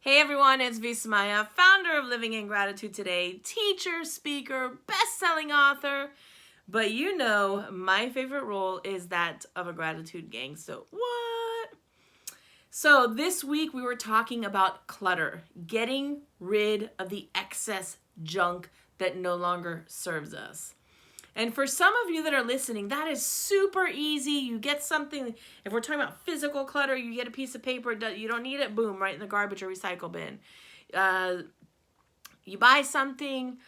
Hey everyone, it's Vismaya, founder of Living in Gratitude Today, teacher, speaker, best-selling author. But you know, my favorite role is that of a gratitude gangster. What? So this week we were talking about clutter, getting rid of the excess junk that no longer serves us. And for some of you that are listening, that is super easy. You get something, if we're talking about physical clutter, you get a piece of paper, you don't need it, boom, right in the garbage or recycle bin. You buy something,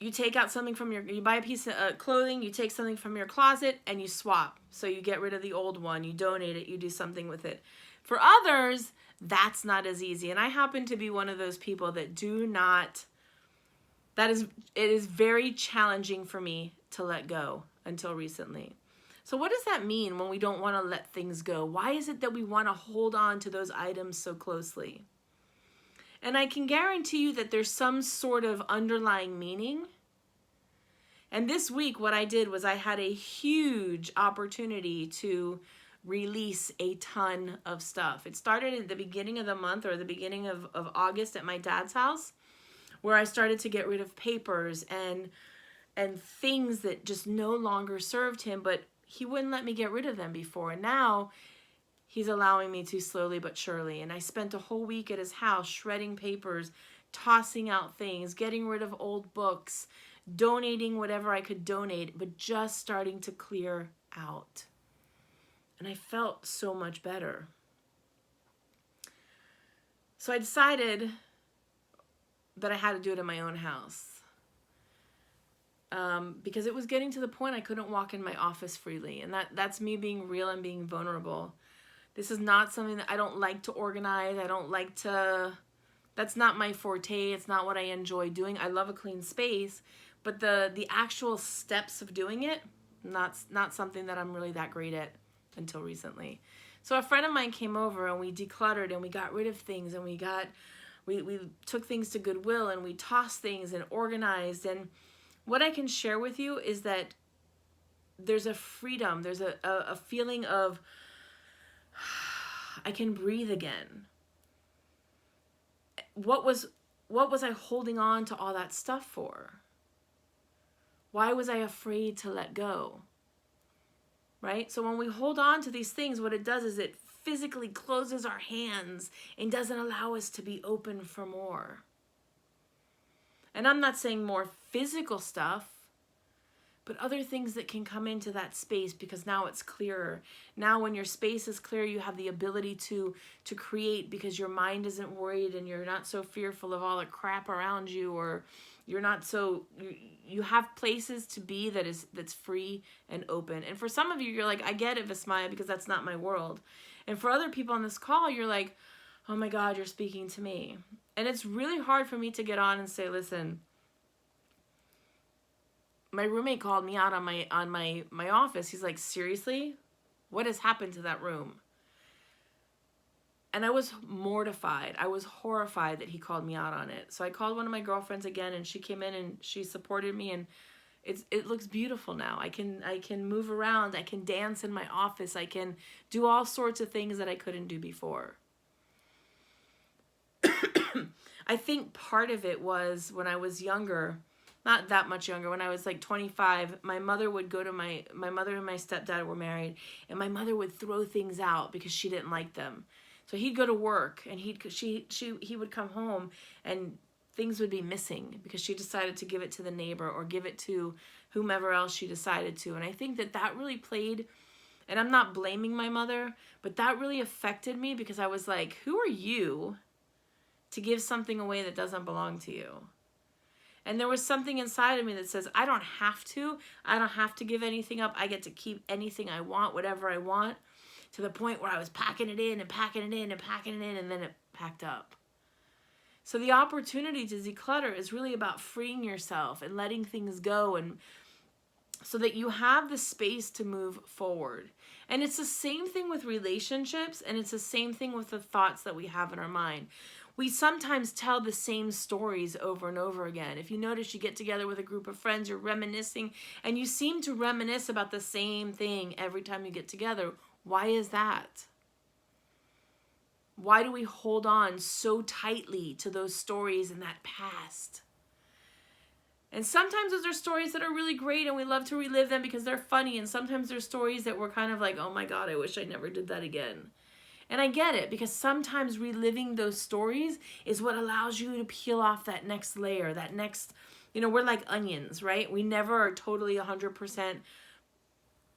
you take out something from you buy a piece of clothing, you take something from your closet and you swap. So you get rid of the old one, you donate it, you do something with it. For others, that's not as easy. And I happen to be one of those people that it is very challenging for me to let go until recently. So what does that mean when we don't want to let things go? Why is it that we want to hold on to those items so closely? And I can guarantee you that there's some sort of underlying meaning. And this week what I did was I had a huge opportunity to release a ton of stuff. It started at the beginning of the month or the beginning of August at my dad's house, where I started to get rid of papers and things that just no longer served him, but he wouldn't let me get rid of them before. And now he's allowing me to slowly but surely. And I spent a whole week at his house shredding papers, tossing out things, getting rid of old books, donating whatever I could donate, but just starting to clear out. And I felt so much better. So I decided that I had to do it in my own house. Because it was getting to the point I couldn't walk in my office freely. And that's me being real and being vulnerable. This is not something that I don't like to organize. That's not my forte. It's not what I enjoy doing. I love a clean space, but the actual steps of doing it, not something that I'm really that great at until recently. So a friend of mine came over and we decluttered and we got rid of things and we took things to Goodwill and we tossed things and organized. And what I can share with you is that there's a freedom, there's a feeling of I can breathe again. What was I holding on to all that stuff for? Why was I afraid to let go? Right? So when we hold on to these things, what it does is it physically closes our hands and doesn't allow us to be open for more. And I'm not saying more physical stuff, but other things that can come into that space because now it's clearer. Now when your space is clear, you have the ability to create because your mind isn't worried and you're not so fearful of all the crap around you, or you're not so, you have places to be that's free and open. And for some of you, you're like, I get it, Vismaya, because that's not my world. And for other people on this call, you're like, oh my God, you're speaking to me. And it's really hard for me to get on and say, listen, my roommate called me out on my office. He's like, seriously? What has happened to that room? And I was mortified. I was horrified that he called me out on it. So I called one of my girlfriends again and she came in and she supported me, and it looks beautiful now. I can move around. I can dance in my office. I can do all sorts of things that I couldn't do before. I think part of it was when I was younger, not that much younger, when I was like 25, my mother would go to my mother and my stepdad were married, and my mother would throw things out because she didn't like them. So he'd go to work and he would come home and things would be missing because she decided to give it to the neighbor or give it to whomever else she decided to. And I think that really played, and I'm not blaming my mother, but that really affected me because I was like, who are you to give something away that doesn't belong to you? And there was something inside of me that says, I don't have to give anything up. I get to keep anything I want, whatever I want, to the point where I was packing it in and packing it in and packing it in, and then it packed up. So the opportunity to declutter is really about freeing yourself and letting things go, and so that you have the space to move forward. And it's the same thing with relationships, and it's the same thing with the thoughts that we have in our mind. We sometimes tell the same stories over and over again. If you notice, you get together with a group of friends, you're reminiscing, and you seem to reminisce about the same thing every time you get together. Why is that? Why do we hold on so tightly to those stories in that past? And sometimes those are stories that are really great and we love to relive them because they're funny. And sometimes there's stories that we're kind of like, oh my God, I wish I never did that again. And I get it, because sometimes reliving those stories is what allows you to peel off that next layer, that next, we're like onions, right? We never are totally 100%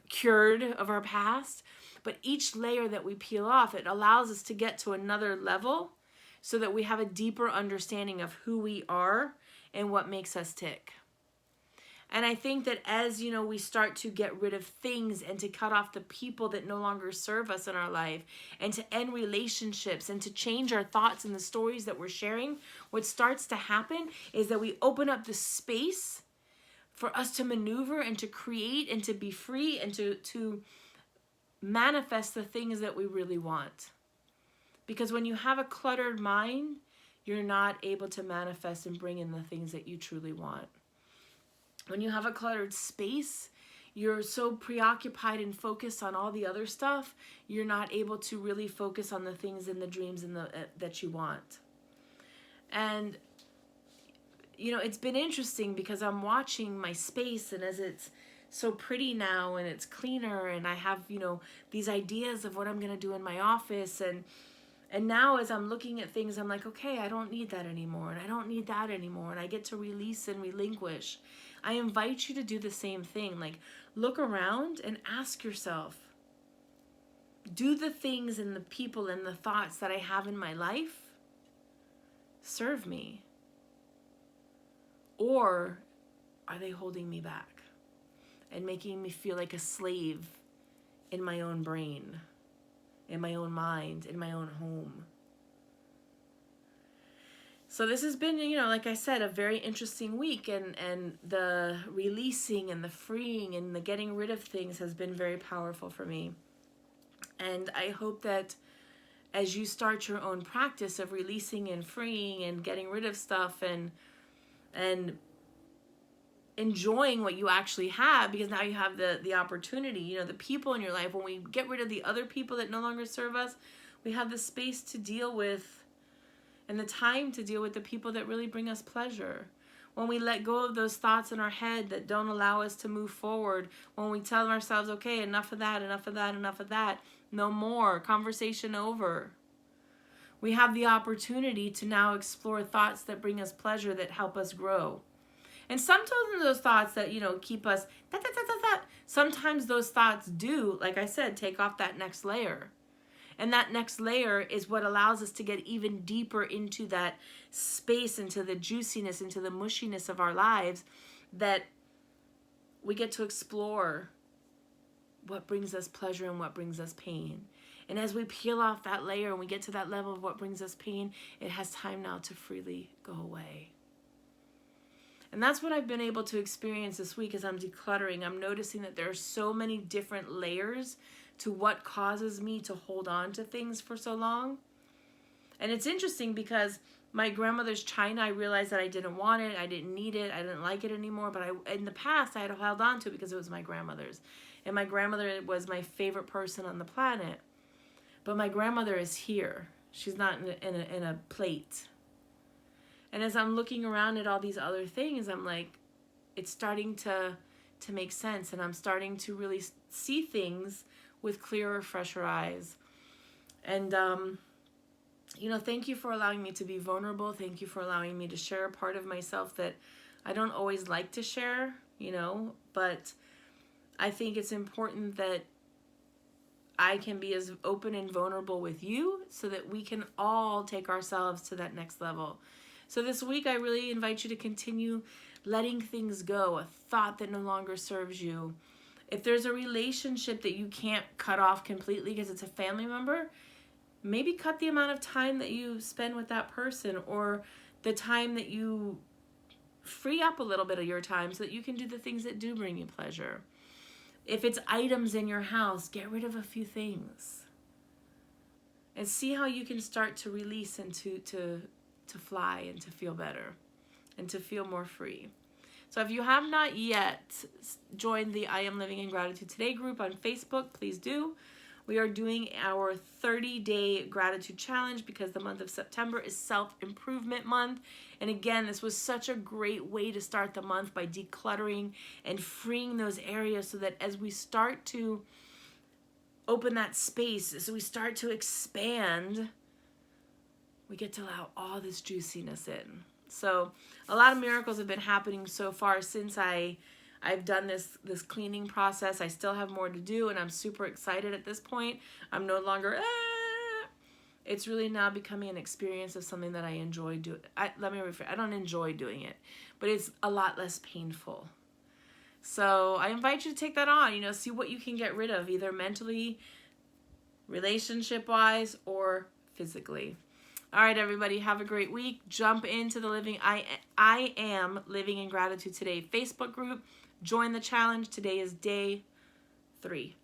cured of our past, but each layer that we peel off, it allows us to get to another level so that we have a deeper understanding of who we are and what makes us tick. And I think that as, we start to get rid of things and to cut off the people that no longer serve us in our life and to end relationships and to change our thoughts and the stories that we're sharing, what starts to happen is that we open up the space for us to maneuver and to create and to be free and to manifest the things that we really want. Because when you have a cluttered mind, you're not able to manifest and bring in the things that you truly want. When you have a cluttered space, you're so preoccupied and focused on all the other stuff, you're not able to really focus on the things and the dreams and that you want. And, it's been interesting because I'm watching my space, and as it's so pretty now and it's cleaner and I have, these ideas of what I'm going to do in my office, and now as I'm looking at things, I'm like, okay, I don't need that anymore, and I don't need that anymore, and I get to release and relinquish. I invite you to do the same thing. Like, look around and ask yourself, do the things and the people and the thoughts that I have in my life serve me? Or are they holding me back and making me feel like a slave in my own brain, in my own mind, in my own home? So this has been, like I said, a very interesting week, and the releasing and the freeing and the getting rid of things has been very powerful for me. And I hope that as you start your own practice of releasing and freeing and getting rid of stuff and enjoying what you actually have, because now you have the opportunity, the people in your life, when we get rid of the other people that no longer serve us, we have the space to deal with and the time to deal with the people that really bring us pleasure. When we let go of those thoughts in our head that don't allow us to move forward, when we tell ourselves, okay, enough of that, enough of that, enough of that, no more, conversation over. We have the opportunity to now explore thoughts that bring us pleasure, that help us grow. And sometimes those thoughts that, keep us, sometimes those thoughts do, like I said, take off that next layer. And that next layer is what allows us to get even deeper into that space, into the juiciness, into the mushiness of our lives, that we get to explore what brings us pleasure and what brings us pain. And as we peel off that layer and we get to that level of what brings us pain, it has time now to freely go away. And that's what I've been able to experience this week as I'm decluttering. I'm noticing that there are so many different layers to what causes me to hold on to things for so long. And it's interesting because my grandmother's china, I realized that I didn't want it, I didn't need it, I didn't like it anymore, but in the past I had held on to it because it was my grandmother's. And my grandmother was my favorite person on the planet. But my grandmother is here. She's not in a plate. And as I'm looking around at all these other things, I'm like, it's starting to make sense, and I'm starting to really see things with clearer, fresher eyes. And, thank you for allowing me to be vulnerable. Thank you for allowing me to share a part of myself that I don't always like to share, but I think it's important that I can be as open and vulnerable with you so that we can all take ourselves to that next level. So this week, I really invite you to continue letting things go, a thought that no longer serves you. If there's a relationship that you can't cut off completely because it's a family member, maybe cut the amount of time that you spend with that person, or the time that you free up a little bit of your time so that you can do the things that do bring you pleasure. If it's items in your house, get rid of a few things. And see how you can start to release and to fly and to feel better and to feel more free. So if you have not yet joined the I Am Living in Gratitude Today group on Facebook, please do. We are doing our 30-day gratitude challenge because the month of September is self-improvement month. And again, this was such a great way to start the month by decluttering and freeing those areas so that as we start to open that space, as we start to expand, we get to allow all this juiciness in. So a lot of miracles have been happening so far since I've done this cleaning process. I still have more to do, and I'm super excited at this point. I'm no longer, It's really now becoming an experience of something that I enjoy doing. Let me rephrase. I don't enjoy doing it, but it's a lot less painful. So I invite you to take that on, see what you can get rid of, either mentally, relationship-wise, or physically. All right, everybody, have a great week. Jump into the I Am Living in Gratitude Today Facebook group. Join the challenge. Today is day 3.